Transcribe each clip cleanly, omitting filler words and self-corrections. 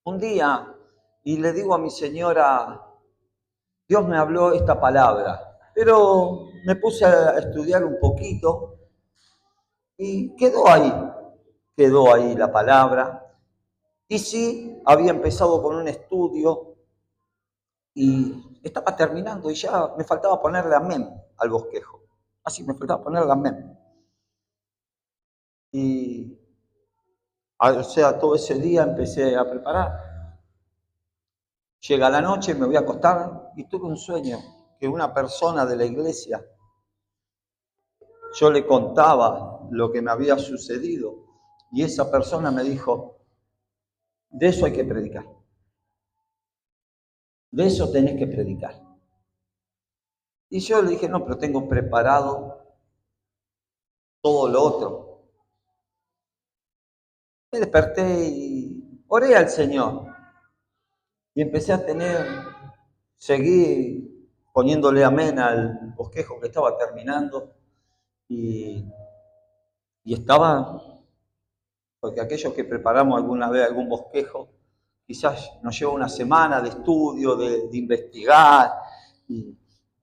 un día y le digo a mi señora, Dios me habló esta palabra, pero me puse a estudiar un poquito y quedó ahí la palabra. Y sí, había empezado con un estudio y estaba terminando y ya me faltaba ponerle amén al bosquejo. Así me faltaba ponerle amén. Y, o sea, todo ese día empecé a preparar. Llega la noche, me voy a acostar y tuve un sueño que una persona de la iglesia, yo le contaba lo que me había sucedido y esa persona me dijo, de eso hay que predicar, de eso tenés que predicar. Y yo le dije, no, pero tengo preparado todo lo otro. Me desperté y oré al Señor y empecé a seguí poniéndole amén al bosquejo que estaba terminando y, y estaba, porque aquellos que preparamos alguna vez algún bosquejo, quizás nos lleva una semana de estudio, de investigar, y,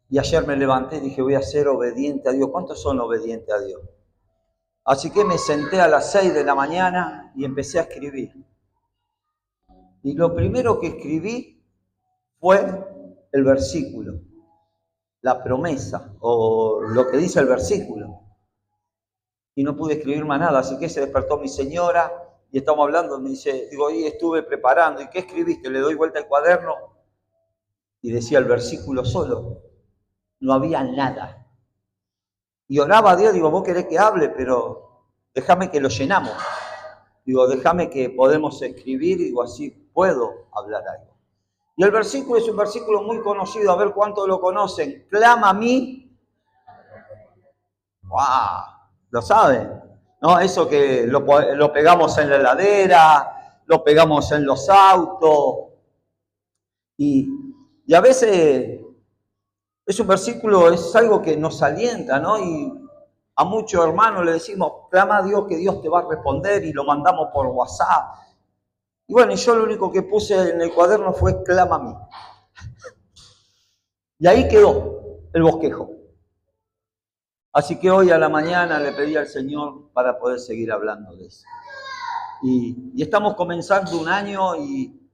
y ayer me levanté y dije, voy a ser obediente a Dios. ¿Cuántos son obedientes a Dios? Así que me senté a las 6 de la mañana y empecé a escribir. Y lo primero que escribí fue el versículo, la promesa o lo que dice el versículo. Y no pude escribir más nada, así que se despertó mi señora y estamos hablando, me dice, digo, y estuve preparando, ¿y qué escribiste? Le doy vuelta al cuaderno y decía el versículo solo, no había nada. Y oraba a Dios, digo, vos querés que hable, pero déjame que lo llenamos. Digo, déjame que podemos escribir, digo, así puedo hablar algo. Y el versículo es un versículo muy conocido, a ver cuántos lo conocen. Clama a mí. ¡Wow! ¿Lo saben? ¿No? Eso que lo pegamos en la heladera, lo pegamos en los autos. Y, y a veces es un versículo, es algo que nos alienta, ¿no? Y a muchos hermanos le decimos, clama a Dios que Dios te va a responder y lo mandamos por WhatsApp. Y bueno, yo lo único que puse en el cuaderno fue clama a mí. Y ahí quedó el bosquejo. Así que hoy a la mañana le pedí al Señor para poder seguir hablando de eso. Y estamos comenzando un año y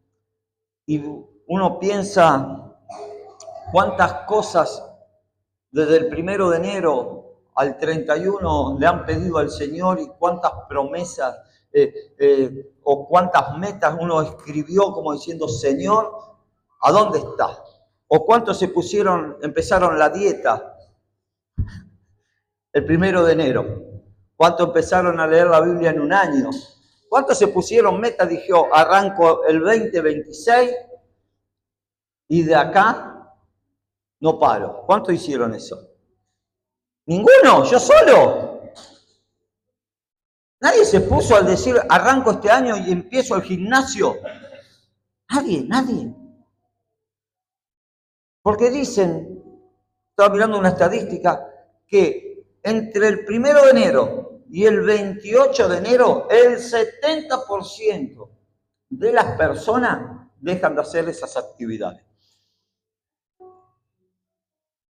uno piensa cuántas cosas desde el 1 de enero al 31 le han pedido al Señor y cuántas promesas o cuántas metas uno escribió como diciendo, Señor, ¿a dónde estás? O cuántos empezaron la dieta el 1 de enero. ¿Cuántos empezaron a leer la Biblia en un año? ¿Cuántos se pusieron meta? Dijo, arranco el 2026 y de acá no paro. ¿Cuántos hicieron eso? Ninguno, yo solo. Nadie se puso al decir, arranco este año y empiezo el gimnasio. Nadie. Porque dicen, estaba mirando una estadística, que entre el 1 de enero y el 28 de enero, el 70% de las personas dejan de hacer esas actividades.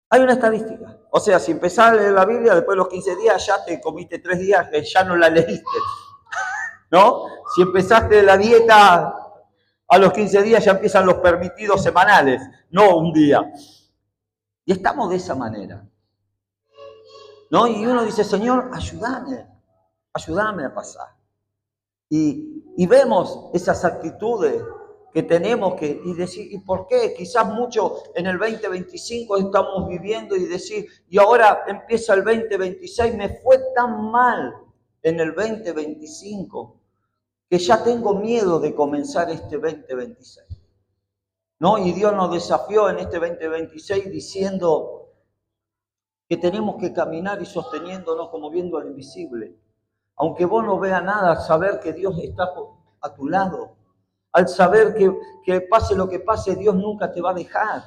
Hay una estadística. O sea, si empezás a leer la Biblia, después de los 15 días ya te comiste 3 días que ya no la leíste. ¿No? Si empezaste la dieta, a los 15 días ya empiezan los permitidos semanales, no un día. Y estamos de esa manera. ¿No? Y uno dice, Señor, ayúdame a pasar. Y vemos esas actitudes que tenemos y decir, ¿y por qué? Quizás mucho en el 2025 estamos viviendo y decir, y ahora empieza el 2026, me fue tan mal en el 2025 que ya tengo miedo de comenzar este 2026. ¿No? Y Dios nos desafió en este 2026 diciendo que tenemos que caminar y sosteniéndonos como viendo al invisible. Aunque vos no veas nada, saber que Dios está a tu lado. Al saber que pase lo que pase, Dios nunca te va a dejar.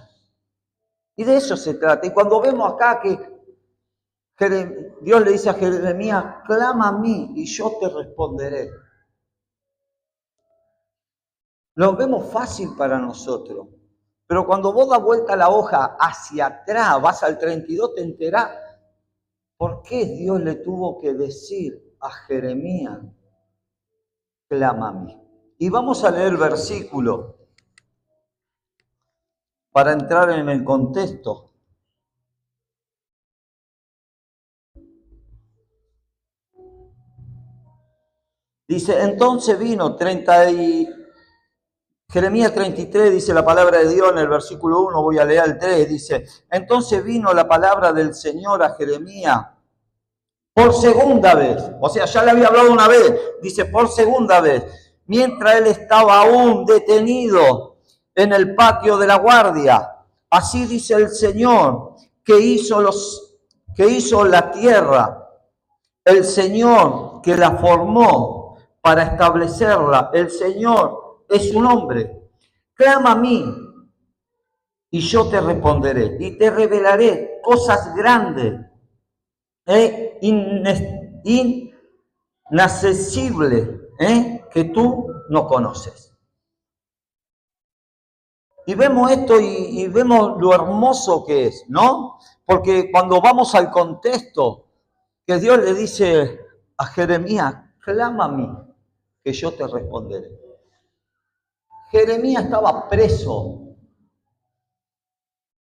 Y de eso se trata. Y cuando vemos acá que Dios le dice a Jeremías, clama a mí y yo te responderé. lo vemos fácil para nosotros. Pero cuando vos das vuelta la hoja hacia atrás, vas al 32, te enterás por qué Dios le tuvo que decir a Jeremías, clama a mí. Y vamos a leer el versículo para entrar en el contexto. Dice, entonces vino Jeremías 33, dice la palabra de Dios en el versículo 1, voy a leer el 3, dice, entonces vino la palabra del Señor a Jeremías por segunda vez, o sea, ya le había hablado una vez, dice por segunda vez, mientras él estaba aún detenido en el patio de la guardia. Así dice el Señor, que hizo la tierra, el Señor que la formó para establecerla, el Señor es su nombre. Clama a mí y yo te responderé y te revelaré cosas grandes e inaccesibles que tú no conoces. Y vemos esto y vemos lo hermoso que es, ¿no? Porque cuando vamos al contexto, que Dios le dice a Jeremías, clama a mí, que yo te responderé. Jeremías estaba preso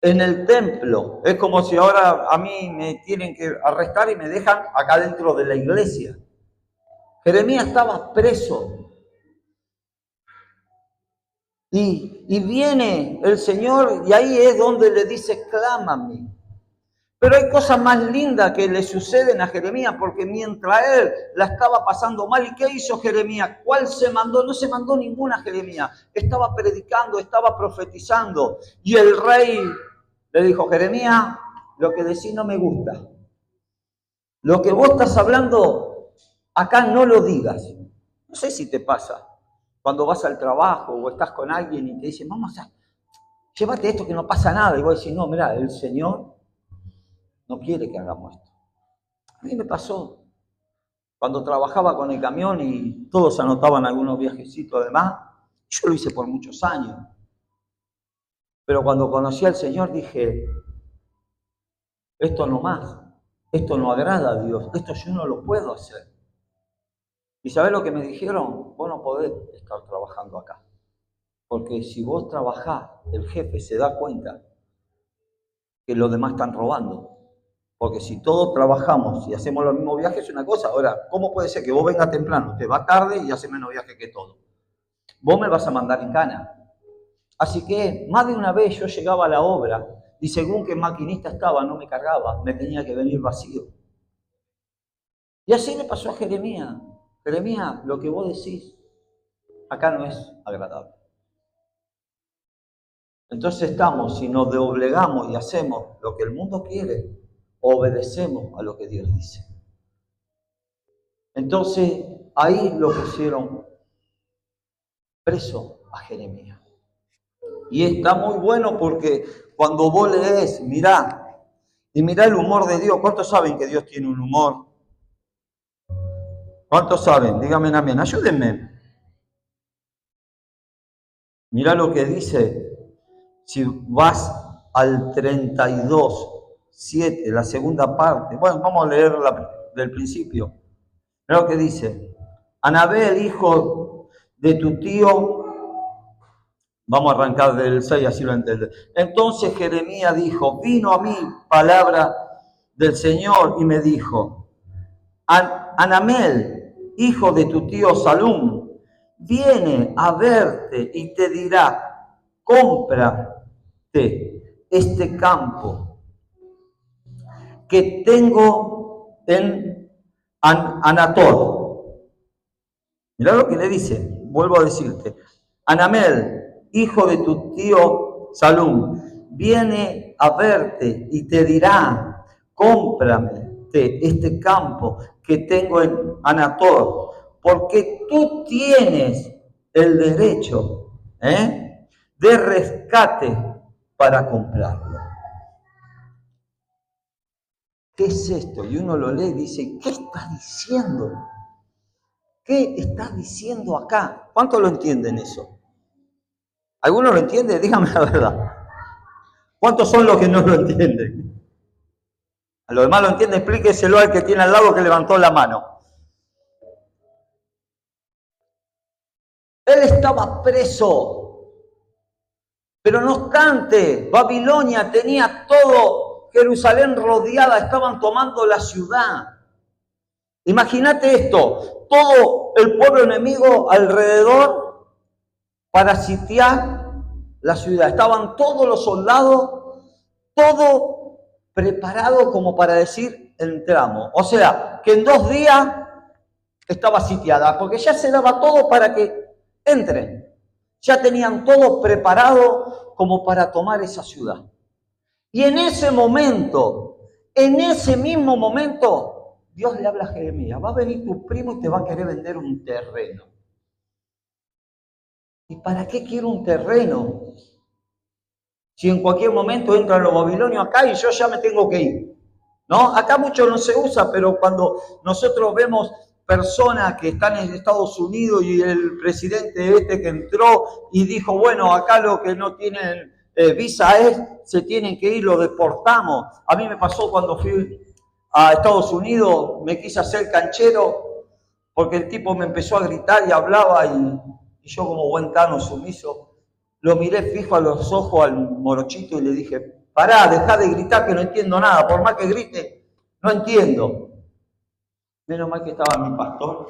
en el templo. Es como si ahora a mí me tienen que arrestar y me dejan acá dentro de la iglesia. Jeremías estaba preso. Y viene el Señor y ahí es donde le dice, clama a mí. Pero hay cosas más lindas que le suceden a Jeremías, porque mientras él la estaba pasando mal, ¿y qué hizo Jeremías? ¿Cuál se mandó? No se mandó ninguna Jeremías. Estaba predicando, estaba profetizando. Y el rey le dijo, Jeremías, lo que decís no me gusta. Lo que vos estás hablando, acá no lo digas. No sé si te pasa cuando vas al trabajo o estás con alguien y te dicen, vamos a, llévate esto que no pasa nada. Y vos decís, no, mirá, el Señor no quiere que hagamos esto. A mí me pasó cuando trabajaba con el camión y todos anotaban algunos viajecitos además. Yo lo hice por muchos años. Pero cuando conocí al Señor dije, esto no más, esto no agrada a Dios, esto yo no lo puedo hacer. ¿Y sabés lo que me dijeron? Vos no podés estar trabajando acá. Porque si vos trabajás, el jefe se da cuenta que los demás están robando. Porque si todos trabajamos y hacemos los mismos viajes es una cosa. Ahora, ¿cómo puede ser que vos vengas temprano, te vas tarde y haces menos viaje que todo? Vos me vas a mandar en cana. Así que más de una vez yo llegaba a la obra y según qué maquinista estaba, no me cargaba, me tenía que venir vacío. Y así le pasó a Jeremías. Jeremías, lo que vos decís acá no es agradable. Entonces estamos, si nos doblegamos y hacemos lo que el mundo quiere, obedecemos a lo que Dios dice. Entonces ahí lo pusieron preso a Jeremías. Y está muy bueno porque cuando vos lees, mirá, y mirá el humor de Dios. ¿Cuántos saben que Dios tiene un humor? ¿Cuántos saben? Díganme amén, ayúdenme. Mirá lo que dice. Si vas al 32:7, la segunda parte. Bueno, vamos a leer del principio. Mirá lo que dice. Anabel, hijo de tu tío. Vamos a arrancar del 6, así lo entiendes. Entonces Jeremías dijo, vino a mí palabra del Señor y me dijo, Anamel, hijo de tu tío Salum, viene a verte y te dirá, cómprate este campo que tengo en Anatot. Mirá lo que le dice, vuelvo a decirte, Anamel, hijo de tu tío Salum, viene a verte y te dirá, cómprame este campo que tengo en Anatot, porque tú tienes el derecho de rescate para comprarlo. ¿Qué es esto? Y uno lo lee y dice, ¿qué está diciendo? ¿Qué está diciendo acá? ¿Cuántos lo entienden eso? ¿Alguno lo entiende? Dígame la verdad. ¿Cuántos son los que no lo entienden? A los demás lo entienden, explíqueselo al que tiene al lado que levantó la mano. Él estaba preso, pero no obstante, Babilonia tenía todo Jerusalén rodeada, estaban tomando la ciudad. Imagínate esto, todo el pueblo enemigo alrededor para sitiar la ciudad. Estaban todos los soldados, todo preparado como para decir entramos. O sea, que en 2 días estaba sitiada, porque ya se daba todo para que entren. Ya tenían todo preparado como para tomar esa ciudad. Y en ese momento, en ese mismo momento, Dios le habla a Jeremías, va a venir tu primo y te va a querer vender un terreno. ¿Y para qué quiero un terreno? Si en cualquier momento entran los babilonios acá y yo ya me tengo que ir. ¿No? Acá mucho no se usa, pero cuando nosotros vemos personas que están en Estados Unidos y el presidente que entró y dijo, bueno, acá lo que no tienen visa se tienen que ir, lo deportamos. A mí me pasó cuando fui a Estados Unidos, me quise hacer canchero porque el tipo me empezó a gritar y hablaba y yo como buen tano sumiso, lo miré fijo a los ojos al morochito y le dije, pará, dejá de gritar que no entiendo nada, por más que grite, no entiendo. Menos mal que estaba mi pastor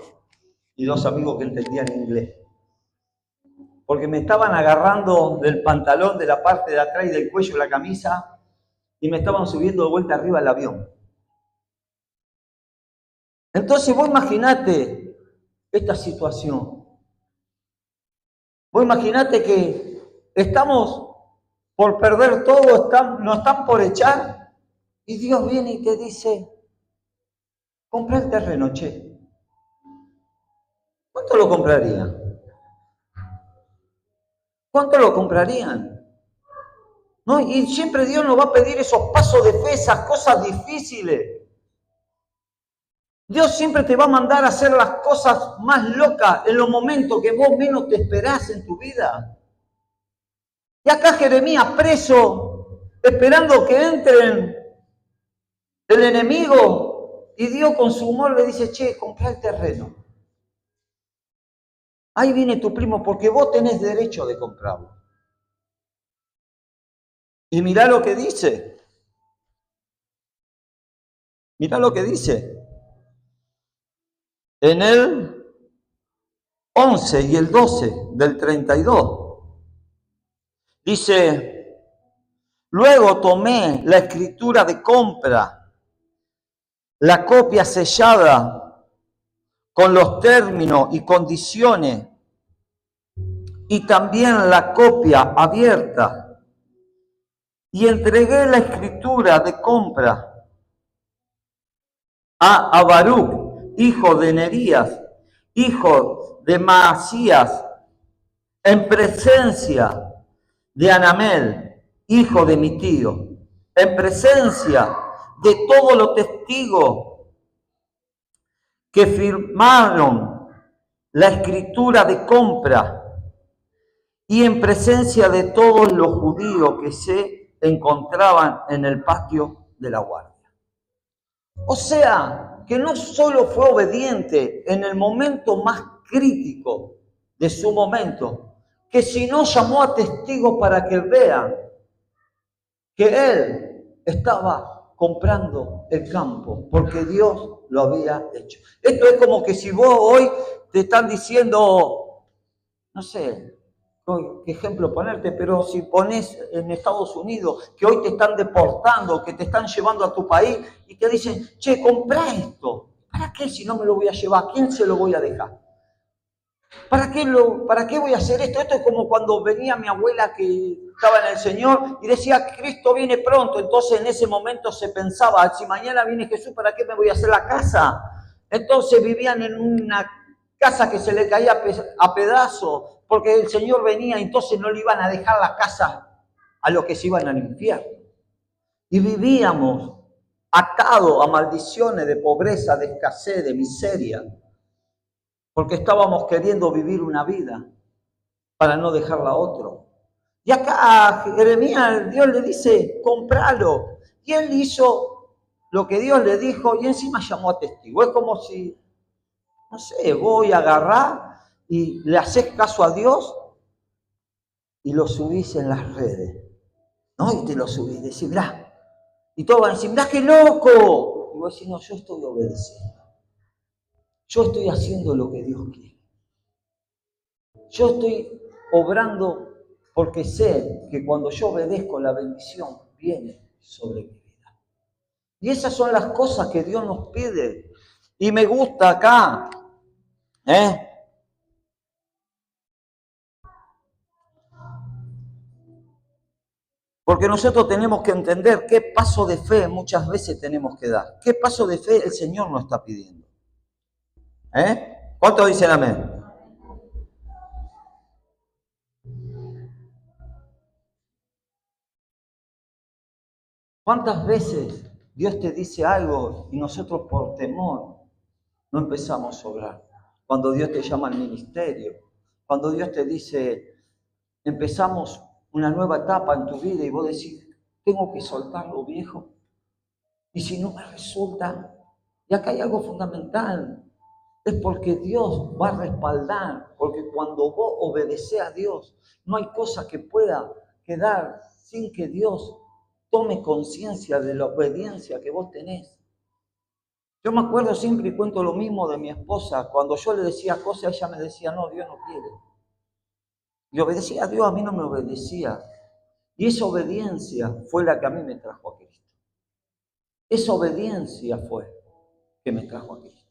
y 2 amigos que entendían inglés. Porque me estaban agarrando del pantalón, de la parte de atrás y del cuello de la camisa y me estaban subiendo de vuelta arriba al avión. Entonces vos imaginate esta situación. Vos imaginate que estamos por perder todo, nos están por echar y Dios viene y te dice, comprá el terreno, che. ¿Cuánto lo comprarían? ¿Cuánto lo comprarían? ¿No? Y siempre Dios nos va a pedir esos pasos de fe, esas cosas difíciles. Dios siempre te va a mandar a hacer las cosas más locas en los momentos que vos menos te esperás en tu vida. Y acá Jeremías preso, esperando que entren el enemigo, y Dios con su humor le dice, che, comprá el terreno. Ahí viene tu primo porque vos tenés derecho de comprarlo. Y mirá lo que dice. Mirá lo que dice. En el 11 y el 12 del 32. Dice, luego tomé la escritura de compra, la copia sellada con los términos y condiciones y también la copia abierta y entregué la escritura de compra a Baruch, hijo de Nerías, hijo de Maasías, en presencia de Anamel, hijo de mi tío, en presencia de todos los testigos que firmaron la escritura de compra y en presencia de todos los judíos que se encontraban en el patio de la guardia. O sea, que no solo fue obediente en el momento más crítico de su momento, que sino llamó a testigos para que vean que él estaba comprando el campo, porque Dios lo había hecho. Esto es como que si vos hoy te están diciendo, no sé, qué ejemplo ponerte, pero si pones en Estados Unidos que hoy te están deportando, que te están llevando a tu país y te dicen, che, comprá esto. ¿Para qué si no me lo voy a llevar? ¿A quién se lo voy a dejar? ¿Para qué voy a hacer esto? Esto es como cuando venía mi abuela que estaba en el Señor y decía, Cristo viene pronto. Entonces en ese momento se pensaba, si mañana viene Jesús, ¿para qué me voy a hacer la casa? Entonces vivían en una casa que se le caía a pedazos porque el Señor venía, entonces no le iban a dejar la casa a los que se iban al infierno. Y vivíamos atados a maldiciones de pobreza, de escasez, de miseria, porque estábamos queriendo vivir una vida para no dejarla a otro. Y acá a Jeremías Dios le dice, compralo. Y él hizo lo que Dios le dijo y encima llamó a testigo. Es como si, no sé, voy a agarrar y le haces caso a Dios y lo subís en las redes, ¿no? Y te lo subís, decís, mirá. Y todos van a decir, mirá qué loco. Y vos decís, no, yo estoy obedeciendo. Yo estoy haciendo lo que Dios quiere. Yo estoy obrando porque sé que cuando yo obedezco la bendición viene sobre mi vida. Y esas son las cosas que Dios nos pide. Y me gusta acá, porque nosotros tenemos que entender qué paso de fe muchas veces tenemos que dar. ¿Qué paso de fe el Señor nos está pidiendo? ¿Cuántos dicen amén? ¿Cuántas veces Dios te dice algo y nosotros por temor no empezamos a obrar? Cuando Dios te llama al ministerio, cuando Dios te dice, empezamos una nueva etapa en tu vida y vos decís, tengo que soltar lo viejo. Y si no me resulta, y acá hay algo fundamental, es porque Dios va a respaldar, porque cuando vos obedeces a Dios, no hay cosa que pueda quedar sin que Dios tome conciencia de la obediencia que vos tenés. Yo me acuerdo siempre y cuento lo mismo de mi esposa, cuando yo le decía cosas, ella me decía, no, Dios no quiere. Y obedecía a Dios, a mí no me obedecía. Y esa obediencia fue la que a mí me trajo a Cristo. Esa obediencia fue que me trajo a Cristo.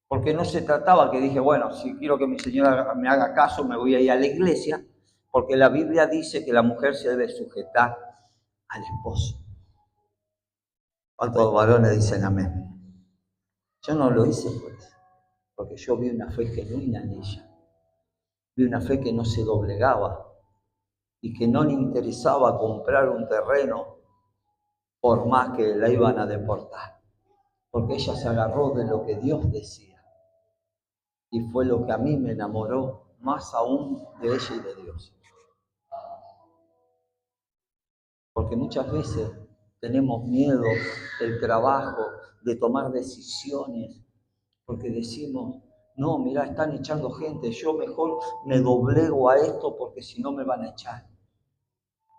Porque no se trataba que dije, bueno, si quiero que mi señora me haga caso, me voy a ir a la iglesia, porque la Biblia dice que la mujer se debe sujetar al esposo. ¿Cuántos varones dicen amén? Yo no lo hice pues, porque yo vi una fe genuina en ella. Vi una fe que no se doblegaba y que no le interesaba comprar un terreno por más que la iban a deportar. Porque ella se agarró de lo que Dios decía. Y fue lo que a mí me enamoró más aún de ella y de Dios. Porque muchas veces tenemos miedo del trabajo, de tomar decisiones, porque decimos, no, mirá, están echando gente, yo mejor me doblego a esto porque si no me van a echar.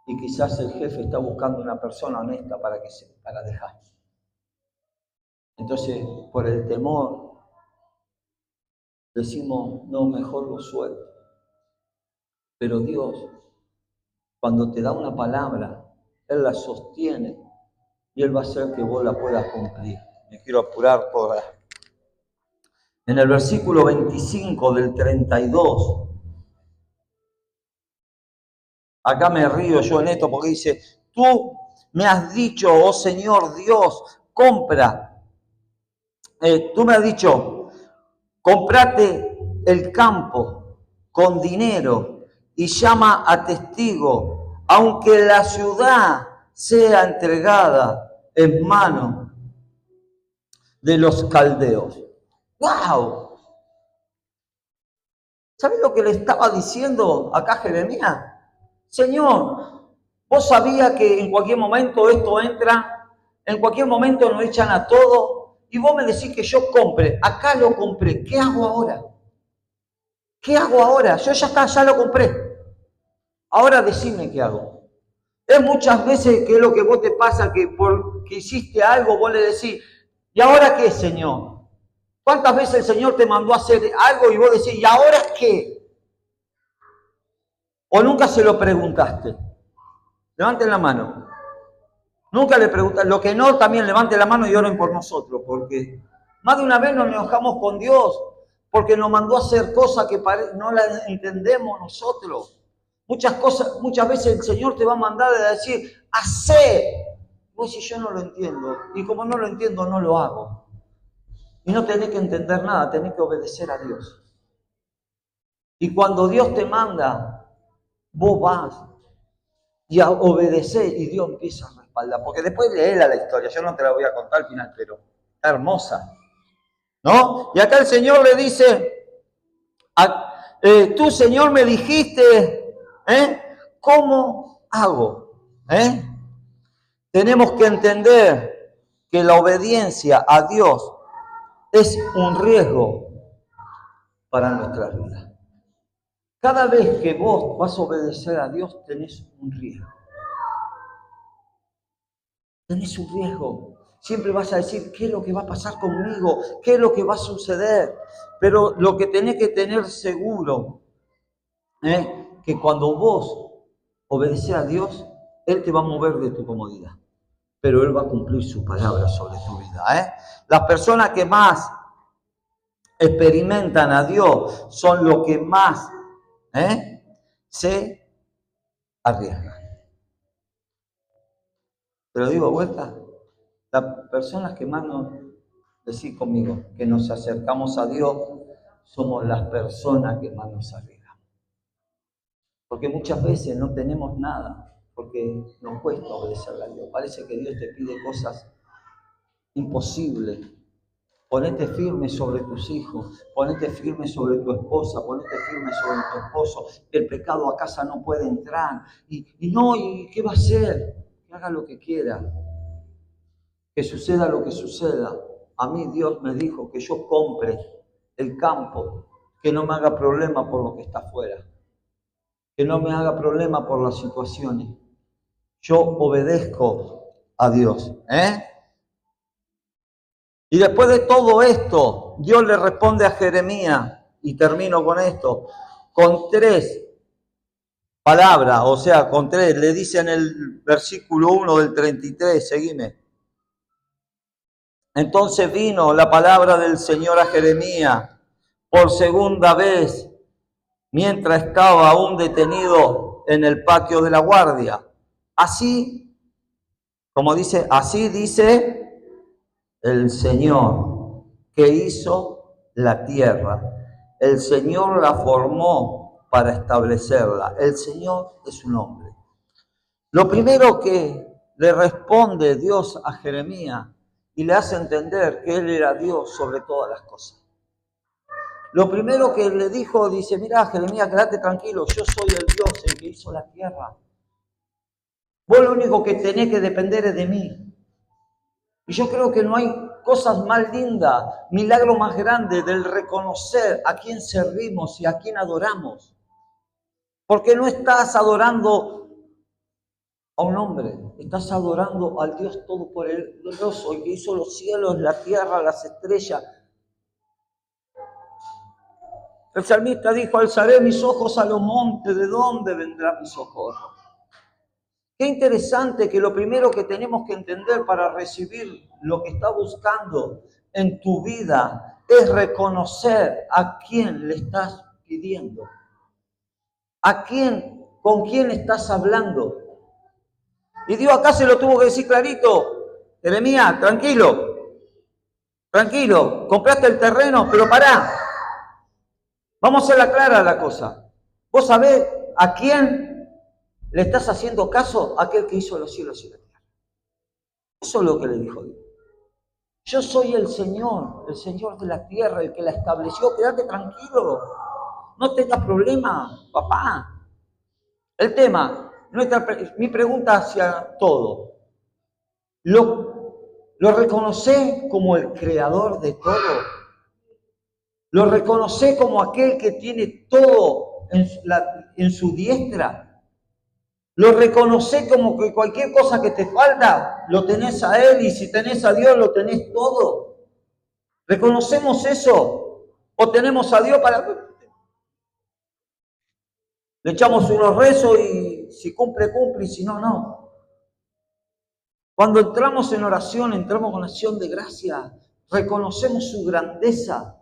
Y quizás el jefe está buscando una persona honesta para dejar. Entonces, por el temor, decimos, no, mejor lo suelto. Pero Dios, cuando te da una palabra, Él la sostiene y Él va a hacer que vos la puedas cumplir. Me quiero apurar por... En el versículo 25 del 32, acá me río yo en esto porque dice, tú me has dicho, oh Señor Dios, compra. Tú me has dicho, comprate el campo con dinero y llama a testigo, aunque la ciudad sea entregada en manos de los caldeos. ¡Wow! ¿Sabes lo que le estaba diciendo acá Jeremías? Señor, vos sabías que en cualquier momento esto entra, en cualquier momento nos echan a todo, y vos me decís que yo compre, acá lo compré, ¿qué hago ahora? ¿Qué hago ahora? Yo ya está, ya lo compré. Ahora decime qué hago. Es muchas veces que es lo que vos te pasa, que porque hiciste algo, vos le decís, ¿y ahora qué, Señor? ¿Cuántas veces el Señor te mandó a hacer algo y vos decís, ¿y ahora qué? ¿O nunca se lo preguntaste? Levanten la mano. Nunca le preguntaste. Lo que no, también levanten la mano y oren por nosotros, porque más de una vez nos enojamos con Dios, porque nos mandó a hacer cosas que no las entendemos nosotros. Muchas veces el Señor te va a mandar a decir, hacé. Vos si yo no lo entiendo, y como no lo entiendo, no lo hago. Y no tenés que entender nada, tenés que obedecer a Dios. Y cuando Dios te manda, vos vas y a obedecer y Dios empieza a respaldar. Porque después léela la historia, yo no te la voy a contar al final, pero está hermosa. ¿No? Y acá el Señor le dice, tú Señor me dijiste, ¿Cómo hago? Tenemos que entender que la obediencia a Dios es un riesgo para nuestras vidas. Cada vez que vos vas a obedecer a Dios, tenés un riesgo. Tenés un riesgo. Siempre vas a decir, ¿qué es lo que va a pasar conmigo? ¿Qué es lo que va a suceder? Pero lo que tenés que tener seguro es que cuando vos obedeces a Dios, Él te va a mover de tu comodidad. Pero Él va a cumplir su palabra sobre tu vida. Las personas que más experimentan a Dios son los que más se arriesgan. Te lo digo de vuelta, las personas que más nos, decís conmigo, que nos acercamos a Dios, somos las personas que más nos arriesgan. Porque muchas veces no tenemos nada, porque nos cuesta obedecerle a Dios. Parece que Dios te pide cosas imposibles. Ponete firme sobre tus hijos, ponete firme sobre tu esposa, ponete firme sobre tu esposo. El pecado a casa no puede entrar. ¿Y qué va a hacer? Que haga lo que quiera. Que suceda lo que suceda. A mí Dios me dijo que yo compre el campo, que no me haga problema por lo que está afuera, que no me haga problema por las situaciones. Yo obedezco a Dios. Y después de todo esto, Dios le responde a Jeremías, y termino con esto, con 3 palabras, o sea, con 3, le dice en el versículo 1 del 33, seguime. Entonces vino la palabra del Señor a Jeremías por segunda vez, mientras estaba aún detenido en el patio de la guardia. Así, como dice, así dice el Señor, que hizo la tierra. El Señor la formó para establecerla. El Señor es su nombre. Lo primero que le responde Dios a Jeremías y le hace entender que Él era Dios sobre todas las cosas. Lo primero que le dijo, dice, mira Jeremías, quédate tranquilo, yo soy el Dios, el que hizo la tierra. Vos lo único que tenés que depender es de mí. Y yo creo que no hay cosas más lindas, milagro más grande del reconocer a quién servimos y a quién adoramos. Porque no estás adorando a un hombre, estás adorando al Dios Todopoderoso, el que hizo los cielos, la tierra, las estrellas. El salmista dijo, alzaré mis ojos a los montes, ¿de dónde vendrá mi socorro? Qué interesante que lo primero que tenemos que entender para recibir lo que está buscando en tu vida es reconocer a quién le estás pidiendo, con quién estás hablando. Y Dios acá se lo tuvo que decir clarito, Jeremías, tranquilo, compraste el terreno, pero pará, vamos a hacerla clara la cosa. ¿Vos sabés a quién le estás haciendo caso? A aquel que hizo los cielos y la tierra. Eso es lo que le dijo Dios. Yo soy el Señor de la tierra, el que la estableció. Quédate tranquilo, no tengas problema, papá. El tema, mi pregunta hacia todo, ¿lo reconoce como el creador de todo? ¿Lo reconoce como aquel que tiene todo en su diestra? ¿Lo reconoce como que cualquier cosa que te falta, lo tenés a Él, y si tenés a Dios, lo tenés todo? ¿Reconocemos eso? ¿O tenemos a Dios para... Le echamos unos rezos y si cumple, cumple, y si no, no. Cuando entramos en oración, entramos con acción de gracia, reconocemos su grandeza.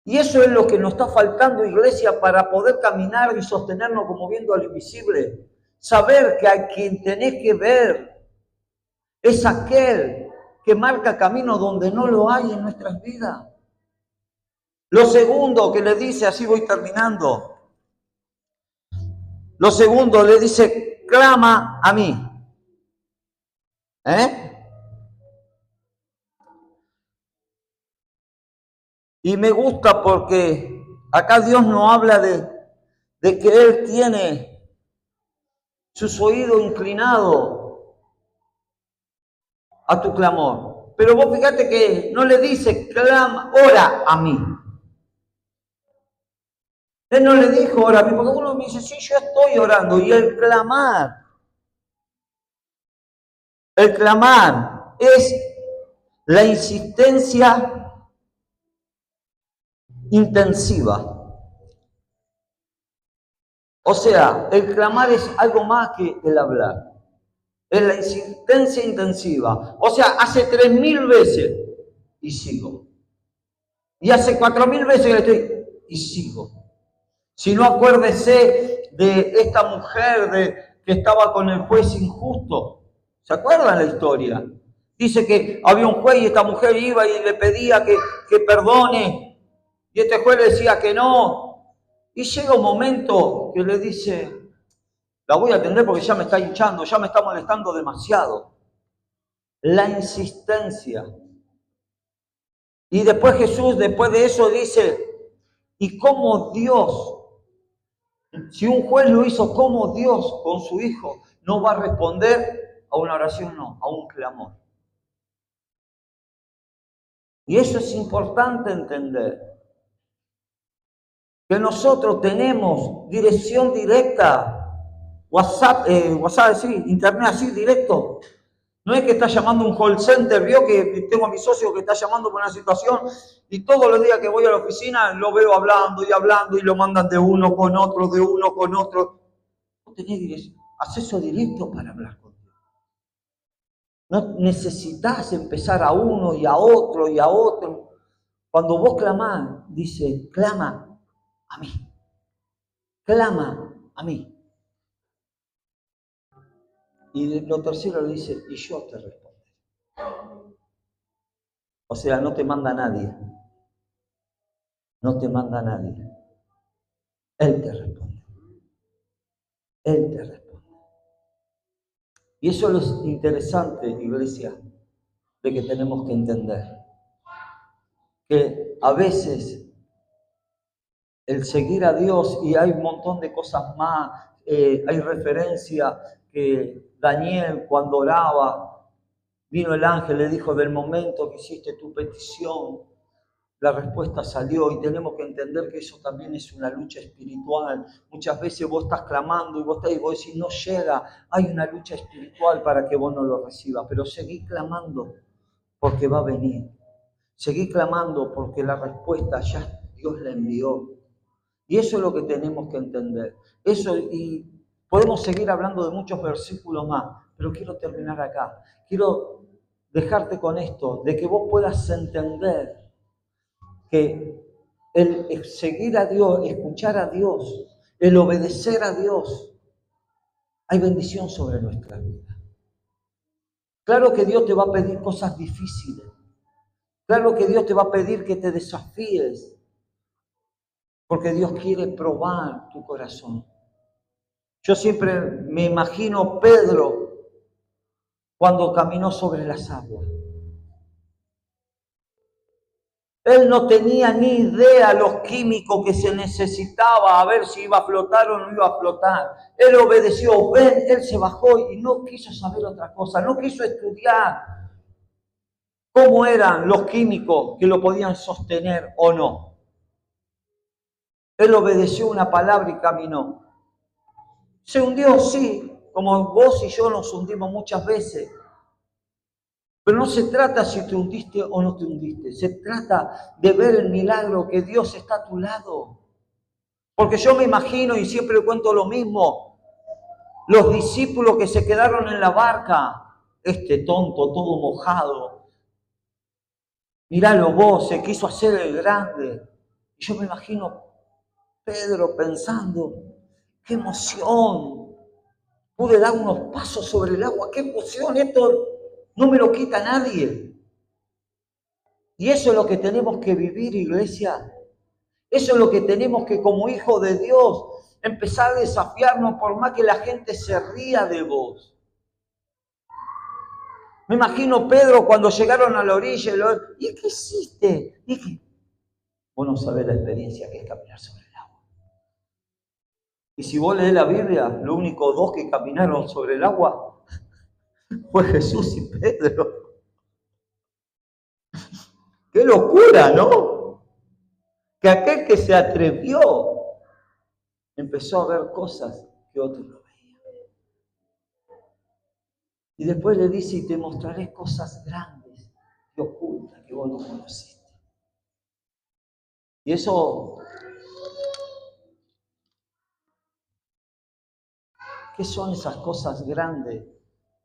Y eso es lo que nos está faltando, iglesia, para poder caminar y sostenernos como viendo al invisible. Saber que a quien tenés que ver es aquel que marca camino donde no lo hay en nuestras vidas. Lo segundo que le dice, así voy terminando. Lo segundo le dice, clama a mí. Y me gusta porque acá Dios no habla de que Él tiene sus oídos inclinados a tu clamor. Pero vos fíjate que no le dice, clama, ora a mí. Él no le dijo, ora a mí, porque uno me dice, sí, yo estoy orando. Y el clamar es la insistencia intensiva. O sea, el clamar es algo más que el hablar. Es la insistencia intensiva. O sea, hace 3000 veces y sigo. Y hace 4000 veces que estoy y sigo. Si no, acuérdese de esta mujer que estaba con el juez injusto. ¿Se acuerdan la historia? Dice que había un juez y esta mujer iba y le pedía que perdone. Y este juez le decía que no. Y llega un momento que le dice, la voy a atender porque ya me está hinchando, ya me está molestando demasiado. La insistencia. Y después Jesús, después de eso, dice, ¿y cómo Dios, si un juez lo hizo, cómo Dios con su Hijo no va a responder a una oración? No, a un clamor. Y eso es importante entender. Que nosotros tenemos dirección directa, WhatsApp, sí, internet así directo. No es que está llamando un call center, vio que tengo a mi socio que está llamando por una situación y todos los días que voy a la oficina lo veo hablando y lo mandan de uno con otro, de uno con otro. No tenés acceso directo para hablar con Dios. No necesitas empezar a uno y a otro y a otro. Cuando vos clamás, dice, clama a mí. Clama a mí. Y lo tercero le dice, y yo te responderé. O sea, no te manda nadie. No te manda nadie. Él te responde. Él te responde. Y eso es lo interesante, iglesia, de que tenemos que entender. Que a veces el seguir a Dios, y hay un montón de cosas más, hay referencia que Daniel cuando oraba, vino el ángel, le dijo, del momento que hiciste tu petición, la respuesta salió, y tenemos que entender que eso también es una lucha espiritual. Muchas veces vos estás clamando y vos decís, no llega, hay una lucha espiritual para que vos no lo recibas, pero seguí clamando porque va a venir. Seguí clamando porque la respuesta ya Dios la envió. Y eso es lo que tenemos que entender. Eso, y podemos seguir hablando de muchos versículos más, pero quiero terminar acá. Quiero dejarte con esto, de que vos puedas entender que el seguir a Dios, escuchar a Dios, el obedecer a Dios, hay bendición sobre nuestra vida. Claro que Dios te va a pedir cosas difíciles. Claro que Dios te va a pedir que te desafíes, porque Dios quiere probar tu corazón. Yo siempre me imagino Pedro cuando caminó sobre las aguas. Él no tenía ni idea los químicos que se necesitaba a ver si iba a flotar o no iba a flotar. Él obedeció, él se bajó y no quiso saber otra cosa, no quiso estudiar cómo eran los químicos que lo podían sostener o no. Él obedeció una palabra y caminó. Se hundió, sí, como vos y yo nos hundimos muchas veces. Pero no se trata si te hundiste o no te hundiste. Se trata de ver el milagro que Dios está a tu lado. Porque yo me imagino, y siempre cuento lo mismo, los discípulos que se quedaron en la barca, este tonto, todo mojado. Míralo vos, se quiso hacer el grande. Y yo me imagino Pedro pensando, qué emoción. Pude dar unos pasos sobre el agua, qué emoción, esto no me lo quita nadie. Y eso es lo que tenemos que vivir, iglesia. Eso es lo que tenemos que, como hijos de Dios, empezar a desafiarnos por más que la gente se ría de vos. Me imagino Pedro cuando llegaron a la orilla, ¿y qué hiciste? ¿Y qué? Vos no sabés la experiencia que es caminar sobre el agua. Y si vos lees la Biblia, los únicos dos que caminaron sobre el agua fue Jesús y Pedro. ¡Qué locura!, ¿no? Que aquel que se atrevió empezó a ver cosas que otros no veían. Y después le dice, y te mostraré cosas grandes y ocultas que vos no conociste. Y eso, ¿qué son esas cosas grandes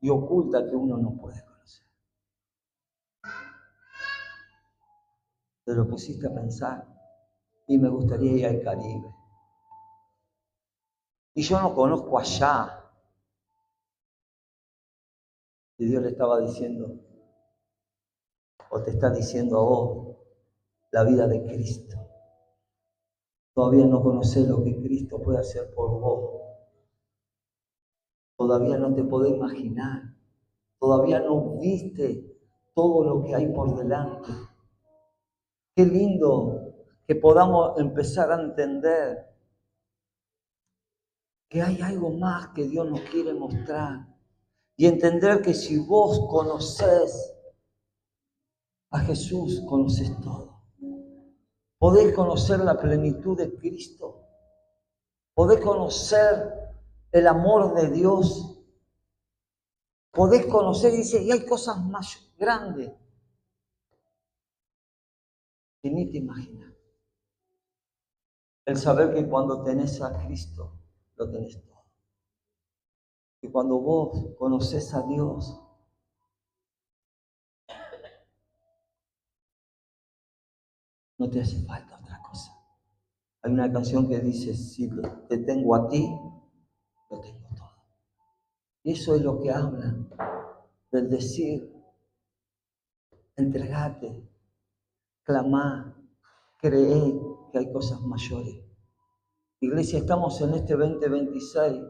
y ocultas que uno no puede conocer? Te lo pusiste a pensar y me gustaría ir al Caribe. Y yo no conozco allá. Y Dios le estaba diciendo, o te está diciendo a vos, la vida de Cristo. Todavía no conoces lo que Cristo puede hacer por vos. Todavía no te podés imaginar. Todavía no viste todo lo que hay por delante. Qué lindo que podamos empezar a entender que hay algo más que Dios nos quiere mostrar. Y entender que si vos conocés a Jesús, conocés todo. Podés conocer la plenitud de Cristo. Podés conocer el amor de Dios. Podés conocer, dice, y hay cosas más grandes que ni te imaginas. El saber que cuando tenés a Cristo, lo tenés todo. Que cuando vos conocés a Dios, no te hace falta otra cosa. Hay una canción que dice, si te tengo a ti, lo tengo todo. Y eso es lo que habla del decir, entregate, clamá, creé que hay cosas mayores. Iglesia, estamos en este 2026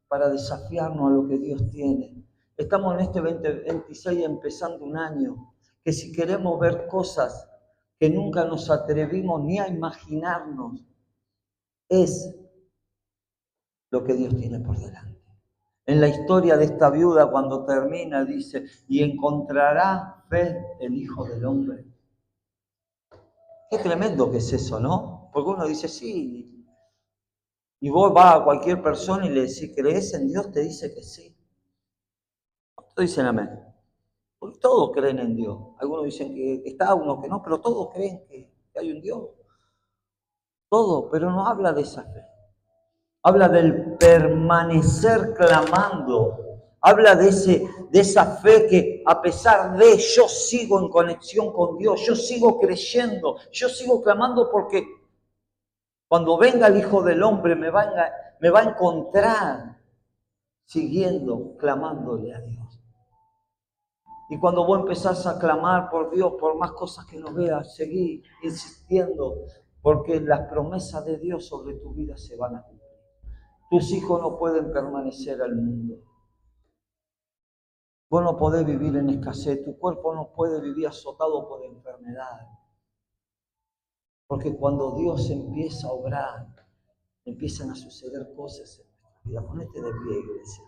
para desafiarnos a lo que Dios tiene. Estamos en este 2026 empezando un año que si queremos ver cosas que nunca nos atrevimos ni a imaginarnos, es lo que Dios tiene por delante. En la historia de esta viuda, cuando termina, dice, y encontrará fe el Hijo del Hombre. Qué tremendo que es eso, ¿no? Porque uno dice, sí, y vos vas a cualquier persona y le decís, ¿crees en Dios? Te dice que sí. ¿Cuántos dicen amén? Porque todos creen en Dios. Algunos dicen que está, unos que no, pero todos creen que hay un Dios. Todo, pero no habla de esa fe. Habla del permanecer clamando. Habla de esa fe que a pesar de yo sigo en conexión con Dios, yo sigo creyendo, yo sigo clamando porque cuando venga el Hijo del Hombre me va a encontrar siguiendo, clamándole a Dios. Y cuando vos empezás a clamar por Dios, por más cosas que no veas, seguí insistiendo, porque las promesas de Dios sobre tu vida se van a cumplir. Tus hijos no pueden permanecer al mundo. Vos no podés vivir en escasez, tu cuerpo no puede vivir azotado por enfermedad. Porque cuando Dios empieza a obrar, empiezan a suceder cosas en nuestra vida. Ponete de pie, iglesia.